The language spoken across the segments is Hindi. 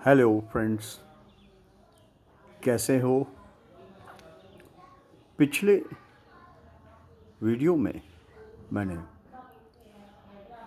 हेलो फ्रेंड्स, कैसे हो। पिछले वीडियो में मैंने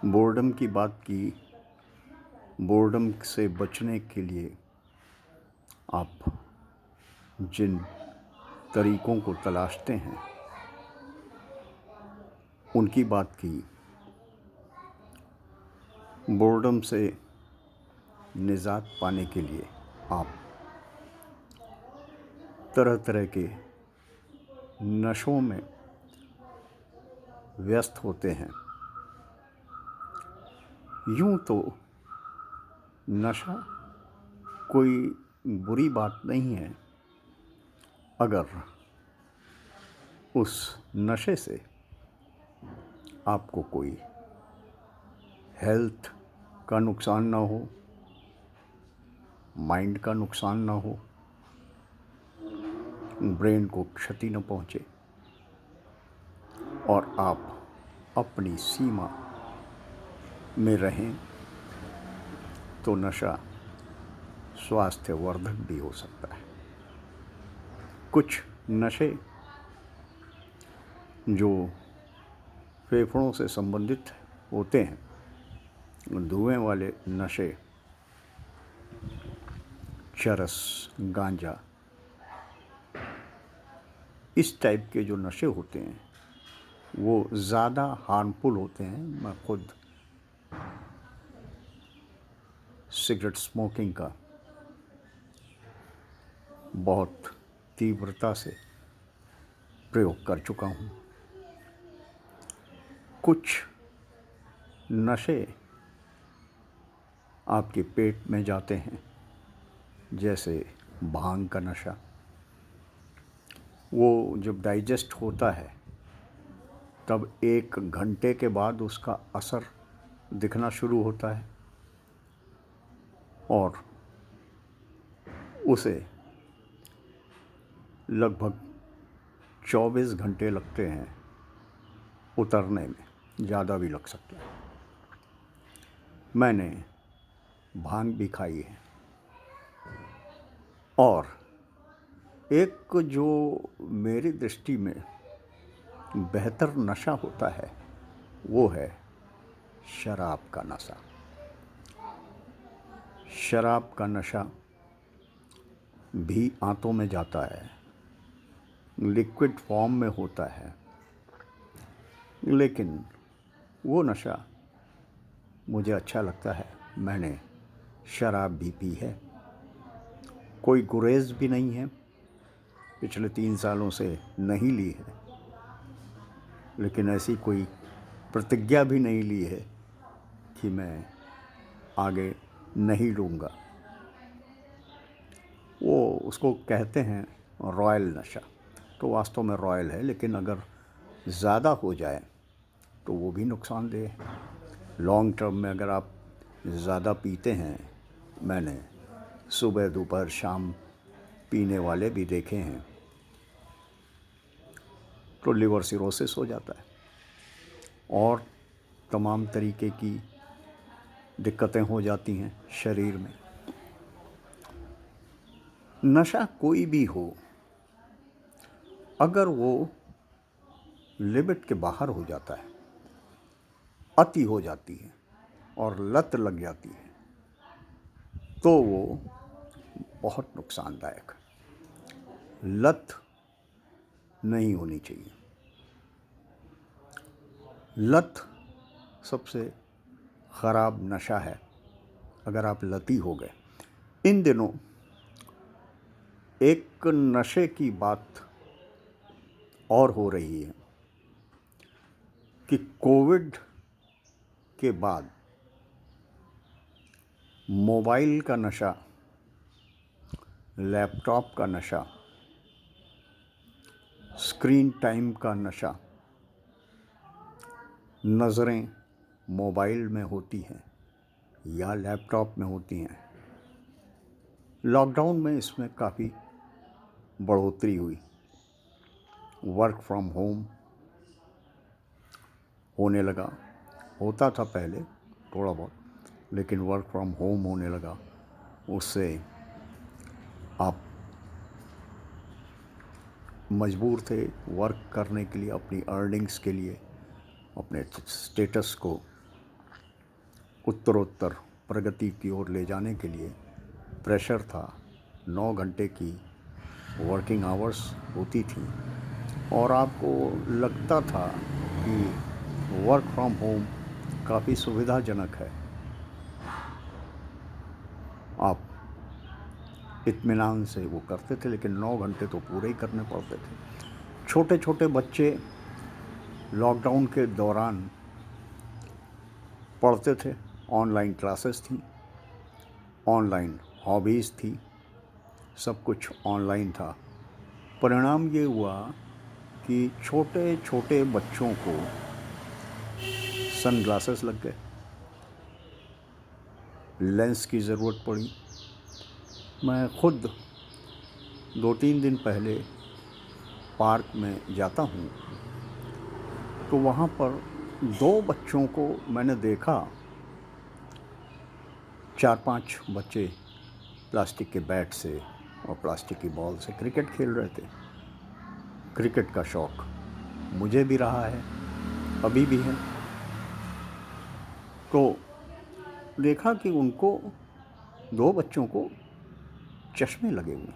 बोर्डम की बात की। बोर्डम से बचने के लिए आप जिन तरीक़ों को तलाशते हैं उनकी बात की। बोर्डम से निजात पाने के लिए आप तरह तरह के नशों में व्यस्त होते हैं। यूं तो नशा कोई बुरी बात नहीं है अगर उस नशे से आपको कोई हेल्थ का नुकसान ना हो, माइंड का नुकसान ना हो, ब्रेन को क्षति न पहुंचे और आप अपनी सीमा में रहें तो नशा स्वास्थ्यवर्धक भी हो सकता है। कुछ नशे जो फेफड़ों से संबंधित होते हैं, धुएं वाले नशे, चरस, गांजा, इस टाइप के जो नशे होते हैं वो ज़्यादा हार्मफुल होते हैं। मैं खुद सिगरेट स्मोकिंग का बहुत तीव्रता से प्रयोग कर चुका हूँ। कुछ नशे आपके पेट में जाते हैं, जैसे भांग का नशा। वो जब डाइजेस्ट होता है तब 1 घंटे के बाद उसका असर दिखना शुरू होता है और उसे लगभग 24 घंटे लगते हैं उतरने में, ज़्यादा भी लग सकता है। मैंने भांग भी खाई है और एक जो मेरी दृष्टि में बेहतर नशा होता है वो है शराब का नशा। शराब का नशा भी आंतों में जाता है, लिक्विड फॉर्म में होता है, लेकिन वो नशा मुझे अच्छा लगता है। मैंने शराब भी पी है, कोई गुरेज भी नहीं है, पिछले 3 सालों से नहीं ली है, लेकिन ऐसी कोई प्रतिज्ञा भी नहीं ली है कि मैं आगे नहीं लूँगा। वो उसको कहते हैं रॉयल नशा, तो वास्तव में रॉयल है, लेकिन अगर ज़्यादा हो जाए तो वो भी नुकसानदेह है। लॉन्ग टर्म में अगर आप ज़्यादा पीते हैं, मैंने सुबह दोपहर शाम पीने वाले भी देखे हैं, तो लिवर सिरोसिस हो जाता है और तमाम तरीके की दिक्कतें हो जाती हैं शरीर में। नशा कोई भी हो, अगर वो लिमिट के बाहर हो जाता है, अति हो जाती है और लत लग जाती है, तो वो बहुत नुकसानदायक है। लत नहीं होनी चाहिए। लत सबसे ख़राब नशा है। अगर आप लती हो गए, इन दिनों एक नशे की बात और हो रही है कि कोविड के बाद मोबाइल का नशा, लैपटॉप का नशा, स्क्रीन टाइम का नशा, नज़रें मोबाइल में होती हैं या लैपटॉप में होती हैं। लॉकडाउन में इसमें काफ़ी बढ़ोतरी हुई। वर्क फ्रॉम होम होने लगा, होता था पहले थोड़ा बहुत, लेकिन वर्क फ्रॉम होम होने लगा उससे आप मजबूर थे वर्क करने के लिए, अपनी अर्निंग्स के लिए, अपने स्टेटस को उत्तरोत्तर प्रगति की ओर ले जाने के लिए प्रेशर था। 9 घंटे की वर्किंग आवर्स होती थी और आपको लगता था कि वर्क फ्रॉम होम काफ़ी सुविधाजनक है। आप इत्मीनान से वो करते थे, लेकिन 9 घंटे तो पूरे ही करने पड़ते थे। छोटे छोटे बच्चे लॉकडाउन के दौरान पढ़ते थे, ऑनलाइन क्लासेस थी, ऑनलाइन हॉबीज़ थी, सब कुछ ऑनलाइन था। परिणाम ये हुआ कि छोटे छोटे बच्चों को सन ग्लासेस लग गए, लेंस की ज़रूरत पड़ी। मैं खुद 2-3 दिन पहले पार्क में जाता हूँ तो वहाँ पर 2 बच्चों को मैंने देखा। 4-5 बच्चे प्लास्टिक के बैट से और प्लास्टिक की बॉल से क्रिकेट खेल रहे थे। क्रिकेट का शौक़ मुझे भी रहा है, अभी भी है। तो देखा कि उनको 2 बच्चों को चश्मे लगे हुए।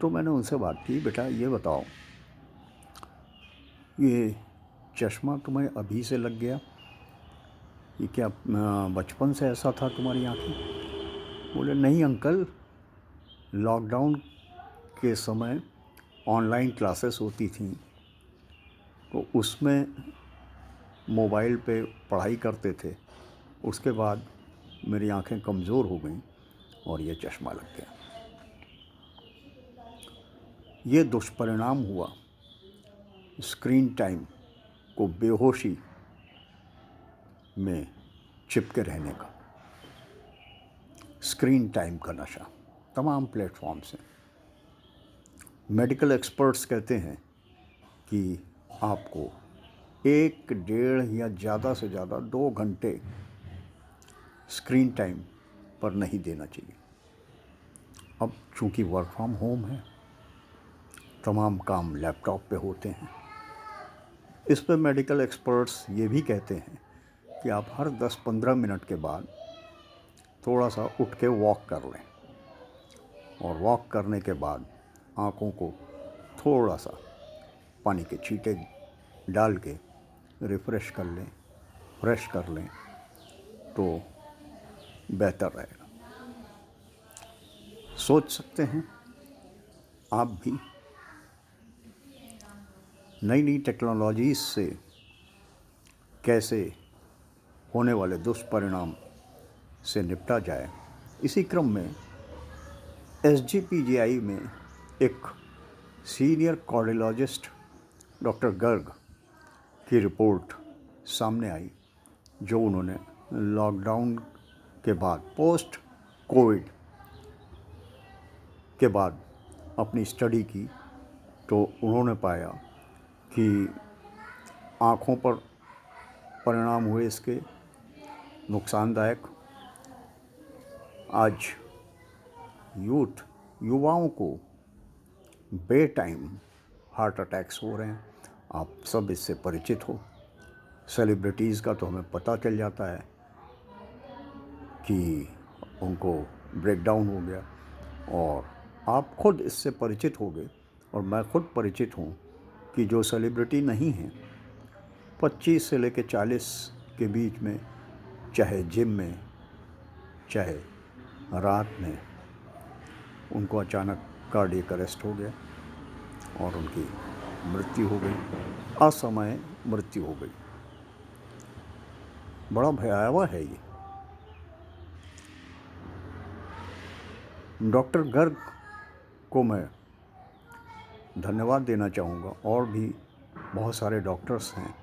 तो मैंने उनसे बात की, बेटा ये बताओ, ये चश्मा तुम्हें अभी से लग गया, ये क्या बचपन से ऐसा था तुम्हारी आँखें? बोले नहीं अंकल, लॉकडाउन के समय ऑनलाइन क्लासेस होती थी तो उसमें मोबाइल पे पढ़ाई करते थे, उसके बाद मेरी आँखें कमज़ोर हो गईं और ये चश्मा लग गया। ये दुष्परिणाम हुआ स्क्रीन टाइम को बेहोशी में चिपके रहने का। स्क्रीन टाइम का नशा तमाम प्लेटफॉर्म से। मेडिकल एक्सपर्ट्स कहते हैं कि आपको 1, 1.5 या ज़्यादा से ज़्यादा 2 घंटे स्क्रीन टाइम पर नहीं देना चाहिए। अब चूँकि वर्क फ्रॉम होम है, तमाम काम लैपटॉप पे होते हैं। इस पे मेडिकल एक्सपर्ट्स ये भी कहते हैं कि आप हर 10-15 मिनट के बाद थोड़ा सा उठ के वॉक कर लें और वॉक करने के बाद आँखों को थोड़ा सा पानी के छींटे डाल के रिफ़्रेश कर लें, फ्रेश कर लें तो बेहतर रहेगा। सोच सकते हैं आप भी नई नई टेक्नोलॉजीज़ से कैसे होने वाले दुष्परिणाम से निपटा जाए। इसी क्रम में SGPGI में एक सीनियर कार्डियोलॉजिस्ट डॉक्टर गर्ग की रिपोर्ट सामने आई, जो उन्होंने लॉकडाउन के बाद, पोस्ट कोविड के बाद अपनी स्टडी की, तो उन्होंने पाया कि आँखों पर परिणाम हुए इसके नुकसानदायक। आज युवाओं को बे टाइम हार्ट अटैक्स हो रहे हैं। आप सब इससे परिचित हो। सेलिब्रिटीज़ का तो हमें पता चल जाता है कि उनको ब्रेकडाउन हो गया, और आप खुद इससे परिचित होंगे और मैं खुद परिचित हूँ कि जो सेलिब्रिटी नहीं हैं, 25 से लेकर 40 के बीच में, चाहे जिम में चाहे रात में, उनको अचानक कार्डियक अरेस्ट हो गया और उनकी मृत्यु हो गई, असमय मृत्यु हो गई। बड़ा भयावह है ये। डॉक्टर गर्ग को मैं धन्यवाद देना चाहूँगा, और भी बहुत सारे डॉक्टर्स हैं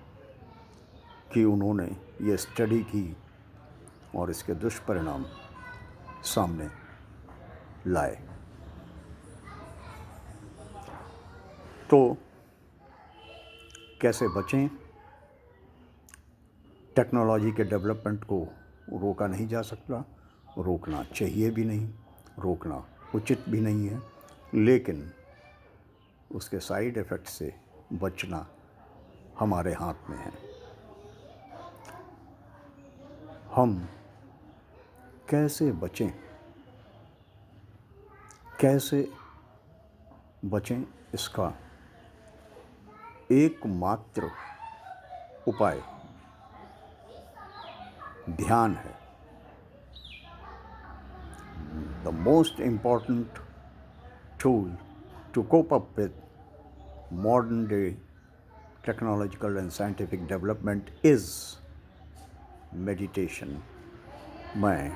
कि उन्होंने ये स्टडी की और इसके दुष्परिणाम सामने लाए। तो कैसे बचें? टेक्नोलॉजी के डेवलपमेंट को रोका नहीं जा सकता, रोकना चाहिए भी नहीं, रोकना उचित भी नहीं है, लेकिन उसके साइड इफ़ेक्ट से बचना हमारे हाथ में है। हम कैसे बचें, कैसे बचें, इसका एकमात्र उपाय ध्यान है। The most important tool to cope up with modern day technological and scientific development is meditation. मैं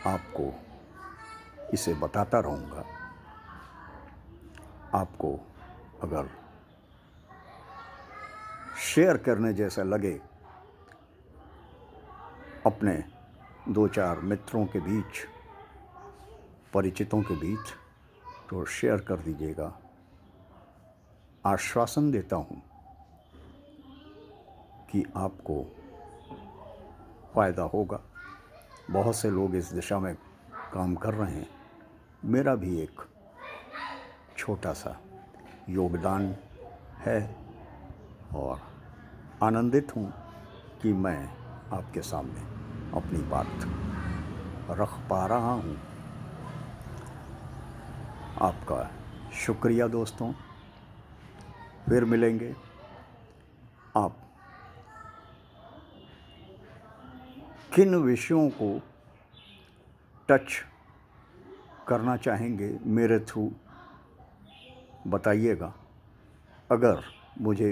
आपको इसे बताता रहूँगा। आपको अगर शेयर करने जैसा लगे अपने 2-4 मित्रों के बीच, परिचितों के बीच, तो शेयर कर दीजिएगा। आश्वासन देता हूँ कि आपको फ़ायदा होगा। बहुत से लोग इस दिशा में काम कर रहे हैं। मेरा भी एक छोटा सा योगदान है और आनंदित हूँ कि मैं आपके सामने अपनी बात रख पा रहा हूँ। आपका शुक्रिया दोस्तों। फिर मिलेंगे। आप किन विषयों को टच करना चाहेंगे मेरे थ्रू बताइएगा। अगर मुझे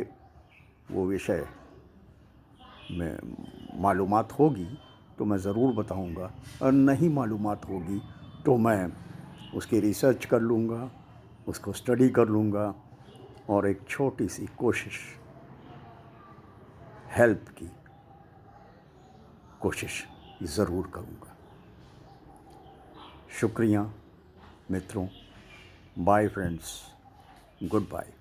वो विषय में मालूमात होगी तो मैं ज़रूर बताऊंगा, और नहीं मालूमात होगी तो मैं उसकी रिसर्च कर लूँगा, उसको स्टडी कर लूँगा और एक छोटी सी कोशिश, हेल्प की कोशिश ज़रूर करूँगा। शुक्रिया मित्रों। Bye friends, good bye.